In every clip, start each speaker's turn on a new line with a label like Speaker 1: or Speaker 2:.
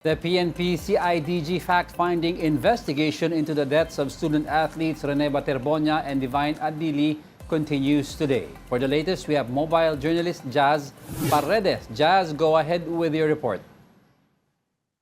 Speaker 1: The PNP CIDG fact-finding investigation into the deaths of student athletes Rene Baterbonia and Divine Adili continues today. For the latest, we have mobile journalist Jazz Paredes. Jazz, go ahead with your report.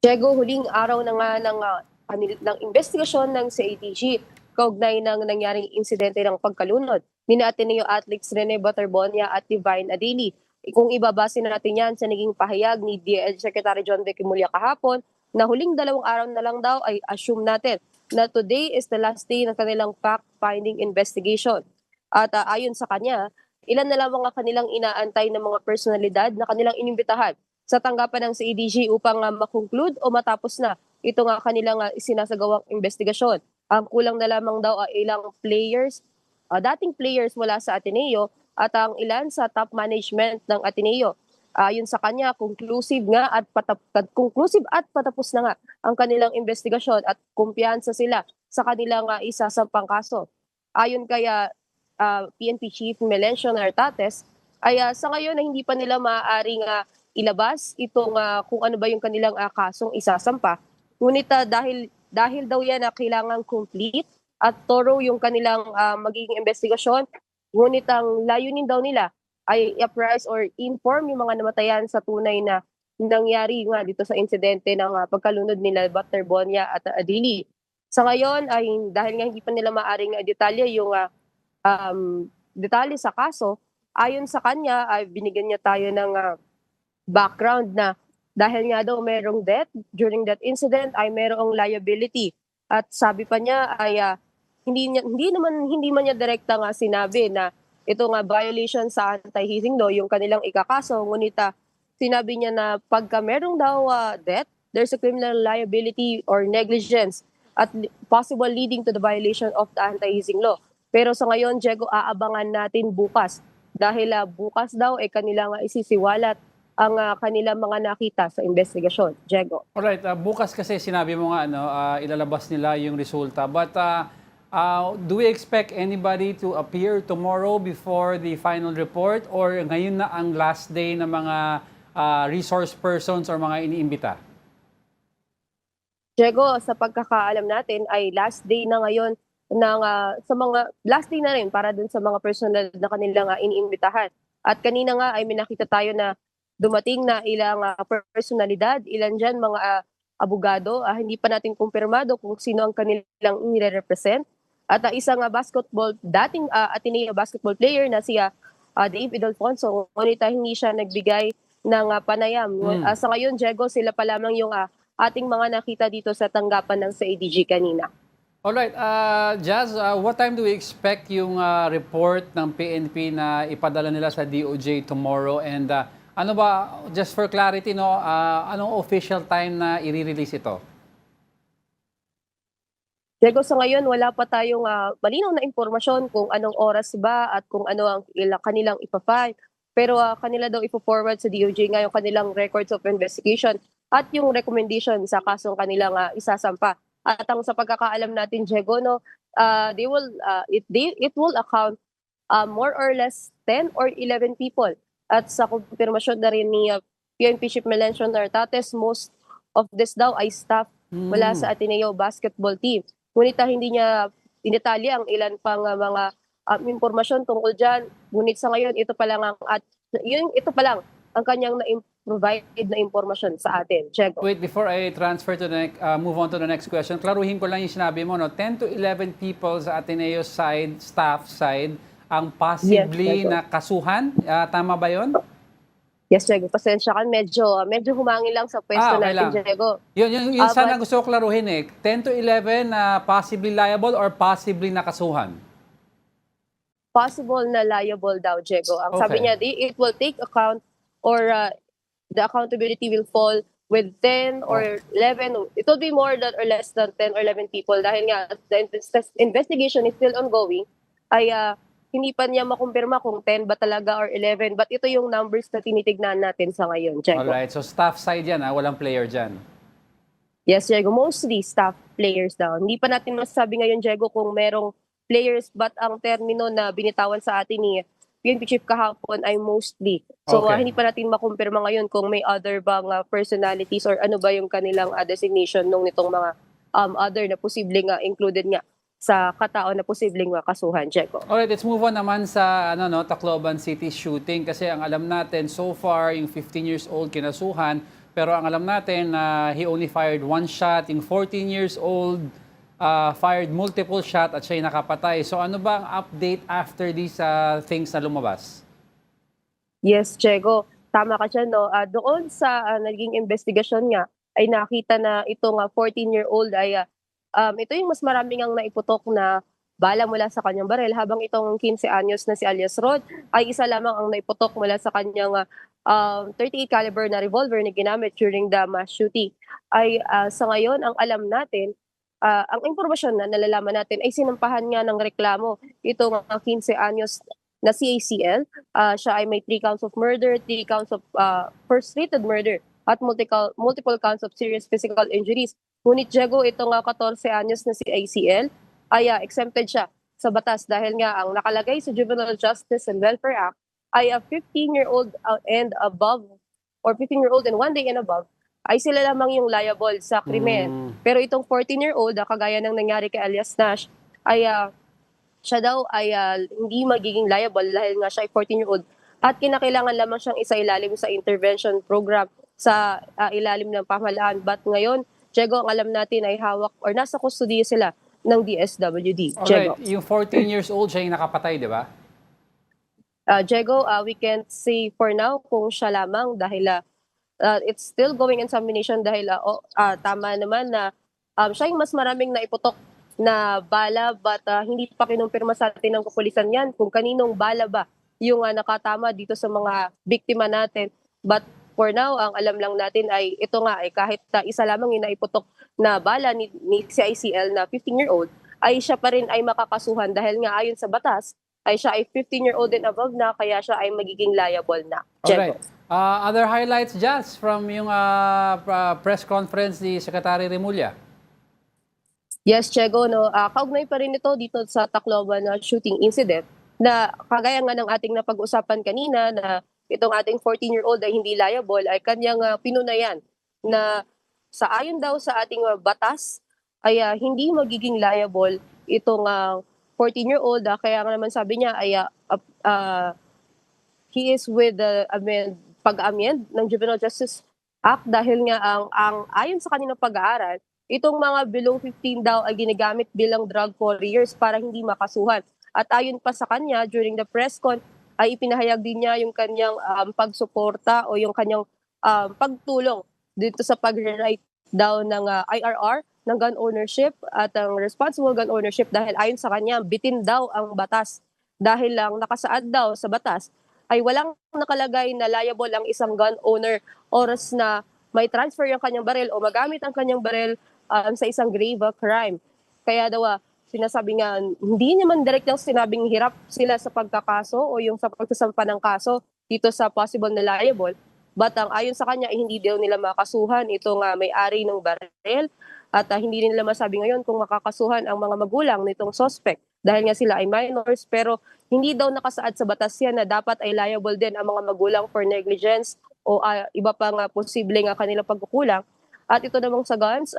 Speaker 2: Diego, huling araw na nga ng investigasyon ng CIDG kaugnay ng nangyaring insidente ng pagkalunod ni Ateneo athletes Rene Baterbonia at Divine Adili. Kung ibabase natin yan sa naging pahayag ni DL Secretary John Vic Mulya kahapon, na huling 2 araw na lang daw ay assume natin na today is the last day ng kanilang fact-finding investigation. At ayon sa kanya, ilan na lamang ang kanilang inaantay ng mga personalidad na kanilang inimbitahan sa tanggapan ng CIDG upang makonclude o matapos na ito nga kanilang isinasagawang investigasyon. Ang kulang na lamang daw ay ilang players, dating players mula sa Ateneo at ang ilan sa top management ng Ateneo. Ayon sa kanya, conclusive at patapos na nga ang kanilang investigasyon at kumpiyansa sila sa kanilang isasampang kaso. Ayon kaya PNP Chief Melencio Nartates, ay sa ngayon na hindi pa nila maaaring ilabas itong kung ano ba yung kanilang kasong isasampa. Ngunit dahil daw yan na kailangan complete at thorough yung kanilang magiging investigasyon, ngunit ang layunin daw nila ay i-apprise or inform yung mga namatayan sa tunay na nangyari nga dito sa insidente ng pagkalunod nila Baterbonia at Adili. Sa ngayon ay dahil nga hindi pa nila maaring detalye yung detalye sa kaso, ayon sa kanya ay binigyan niya tayo ng background na dahil nga daw merong death during that incident ay merong liability. At sabi pa niya ay hindi man niya direkta nga sinabi na ito nga violation sa anti-hazing law yung kanilang ikakaso, ngunit sinabi niya na pagka merong daw death, there's a criminal liability or negligence at possible leading to the violation of the anti-hazing law. Pero sa ngayon, Diego, aabangan natin bukas dahil bukas daw ay kanilang isisiwalat ang kanilang mga nakita sa investigasyon. Diego.
Speaker 1: Alright, bukas kasi sinabi mo nga ilalabas nila yung resulta. But do we expect anybody to appear tomorrow before the final report or ngayon na ang last day ng mga resource persons or mga iniimbita?
Speaker 2: Diego, sa pagkakaalam natin ay last day na ngayon ng sa mga last day na rin para dun sa mga personal na kanilang iniimbitahan. At kanina nga ay may nakita tayo na dumating na ilang personalidad, ilan dyan mga abogado, hindi pa natin kumpirmado kung sino ang kanilang nire-represent. At isang dating Ateneo basketball player na si Dave Idolfonso, ngunit hindi siya nagbigay ng panayam. Sa ngayon, Diego, sila pa lamang yung ating mga nakita dito sa tanggapan ng CIDG kanina.
Speaker 1: Alright, Jazz, what time do we expect yung report ng PNP na ipadala nila sa DOJ tomorrow? And ano ba, just for clarity, anong official time na i-release ito?
Speaker 2: Diego, sa ngayon wala pa tayong malinaw na impormasyon kung anong oras ba at kung ano ang kanilang ipafile. Pero kanila daw ipo-forward sa DOJ nga yung kanilang records of investigation at yung recommendation sa kasong kanilang isasampa. At ang sa pagkakaalam natin, Diego, it will account more or less 10 or 11 people. At sa kumpirmasyon na rin ni PNP Chief Melencio Nartates, most of this daw ay staff mula sa Ateneo basketball team. Ngunit hindi niya dinetalye ang ilan pang mga impormasyon tungkol dyan. Ngunit sa ngayon, ito pa lang ang kanyang na-provide na impormasyon sa atin. Diego.
Speaker 1: Wait, before I transfer to the move on to the next question, klaruhin ko lang yung sinabi mo, 10 to 11 people sa Ateneo side, staff side, ang possibly
Speaker 2: Yes,
Speaker 1: na kasuhan. Tama ba yun?
Speaker 2: Yes, Diego. Pasensya ka. Medyo humangin lang sa pwesto
Speaker 1: Okay
Speaker 2: natin,
Speaker 1: lang.
Speaker 2: Diego.
Speaker 1: Yun sana gusto ko klaruhin 10 to 11 na possibly liable or possibly nakasuhan?
Speaker 2: Possible na liable daw, Diego. Ang sabi
Speaker 1: Okay.
Speaker 2: niya, it will take account or the accountability will fall with 10 or 11. It will be more than or less than 10 or 11 people dahil nga the investigation is still ongoing. Ay hindi pa niya makumpirma kung 10 ba talaga or 11. But ito yung numbers na tinitignan natin sa ngayon, Diego.
Speaker 1: Alright, so staff side yan, walang player dyan.
Speaker 2: Yes, Diego. Mostly staff players daw. Hindi pa natin masasabi ngayon, Diego, kung merong players, but ang termino na binitawan sa atin ni PNP chief kahapon ay mostly. So
Speaker 1: Okay.
Speaker 2: hindi pa natin makumpirma ngayon kung may other bang personalities or ano ba yung kanilang designation nung nitong mga other na posibleng included nga sa katao na posibleng kasuhan, Diego.
Speaker 1: Alright, let's move on naman sa Tacloban City shooting kasi ang alam natin so far yung 15 years old kinasuhan pero ang alam natin na he only fired one shot, yung 14 years old fired multiple shot at siya'y nakapatay. So ano ba ang update after these things na lumabas?
Speaker 2: Yes, Diego. Tama ka dyan, no? Doon sa naging investigasyon nga, ay nakita na itong 14-year-old ay ito yung mas maraming ang naiputok na bala mula sa kanyang baril habang itong 15 anyos na si alias Rod ay isa lamang ang naiputok mula sa kanyang 38 caliber na revolver na ginamit during the mass shooting. Ay sa ngayon ang alam natin, ang impormasyon na nalalaman natin ay sinampahan nga ng reklamo itong 15 anyos na si ACL. Siya ay may 3 counts of murder, 3 counts of first-rated murder at multiple counts of serious physical injuries. Ngunit Diego, itong 14 anyos na si ACL ay exempted siya sa batas dahil nga ang nakalagay sa Juvenile Justice and Welfare Act ay a 15-year-old and above or 15-year-old and 1 day and above ay sila lamang yung liable sa krimen. Pero itong 14-year-old, kagaya ng nangyari kay alias Nash, ay siya daw ay hindi magiging liable dahil nga siya ay 14-year-old at kinakailangan lamang siyang isailalim sa intervention program sa ilalim ng pamahalaan. But ngayon, Diego, ang alam natin ay hawak or nasa kustodiya sila ng DSWD. Diego.
Speaker 1: Alright, yung 14 years old siya yung nakapatay, di ba?
Speaker 2: Diego, we can't say for now kung siya lamang dahil it's still going examination dahil tama naman na siya yung mas maraming naiputok na bala but hindi pa kinumpirma sa atin ng kapulisan yan kung kaninong bala ba yung nakatama dito sa mga biktima natin. But for now, ang alam lang natin ay ito nga ay kahit isa lamang yung naiputok na bala ni si ICL na 15-year-old ay siya pa rin ay makakasuhan dahil nga ayon sa batas ay siya ay 15-year-old and above na kaya siya ay magiging liable na. Diego.
Speaker 1: Alright. Other highlights, Jazz, from yung press conference ni Secretary Remulla?
Speaker 2: Yes, Diego, no. Kaugnay pa rin ito dito sa Tacloban na shooting incident na kagaya nga ng ating napag-usapan kanina na itong ating 14-year-old ay hindi liable ay kanyang pinunayan na sa ayon daw sa ating batas ay hindi magiging liable itong 14-year-old. Kaya nga naman sabi niya ay he is with the pag-amend ng Juvenile Justice Act dahil nga ang ayon sa kanilang pag-aaral, itong mga below 15 daw ay ginagamit bilang drug couriers para hindi makasuhan. At ayon pa sa kanya, during the press con, ay ipinahayag din niya yung kanyang pagsuporta o yung kanyang pagtulong dito sa pag-write down ng IRR, ng gun ownership at ang responsible gun ownership dahil ayon sa kanya, bitin daw ang batas. Dahil lang nakasaad daw sa batas, ay walang nakalagay na liable ang isang gun owner oras na may transfer yung kanyang baril o magamit ang kanyang baril sa isang grave crime. Kaya daw sinasabi nga, hindi naman direct yung sinabing hirap sila sa pagkakaso o yung sa pagsasampa ng kaso dito sa possible na liable. But ayon sa kanya, hindi daw nila makasuhan itong may-ari ng baril at hindi nila masabi ngayon kung makakasuhan ang mga magulang nitong suspect dahil nga sila ay minors pero hindi daw nakasaad sa batas yan na dapat ay liable din ang mga magulang for negligence o iba pang posibleng kanilang pagkukulang. At ito namang sa guns,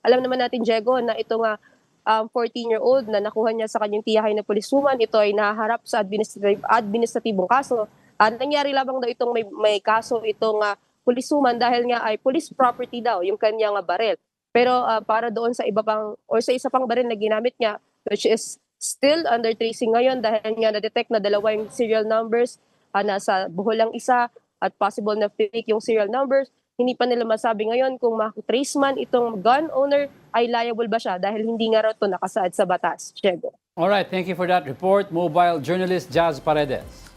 Speaker 2: alam naman natin, Diego, na ito nga 14-year-old na nakuha niya sa kanyang tiyahay na pulisuman, ito ay naharap sa administratibong kaso. Nangyari lamang daw itong may kaso itong pulisuman dahil nga ay police property daw yung kanyang baril. Pero para doon sa iba pang or sa isa pang baril na ginamit niya, which is still under tracing ngayon dahil nga na-detect na dalawa yung serial numbers, nasa buhol lang isa at possible na fake yung serial numbers. Hindi pa nila masabi ngayon kung ma-trace man itong gun owner ay liable ba siya dahil hindi nga raw ito nakasaad sa batas. Diego.
Speaker 1: Alright, thank you for that report. Mobile journalist Jazz Paredes.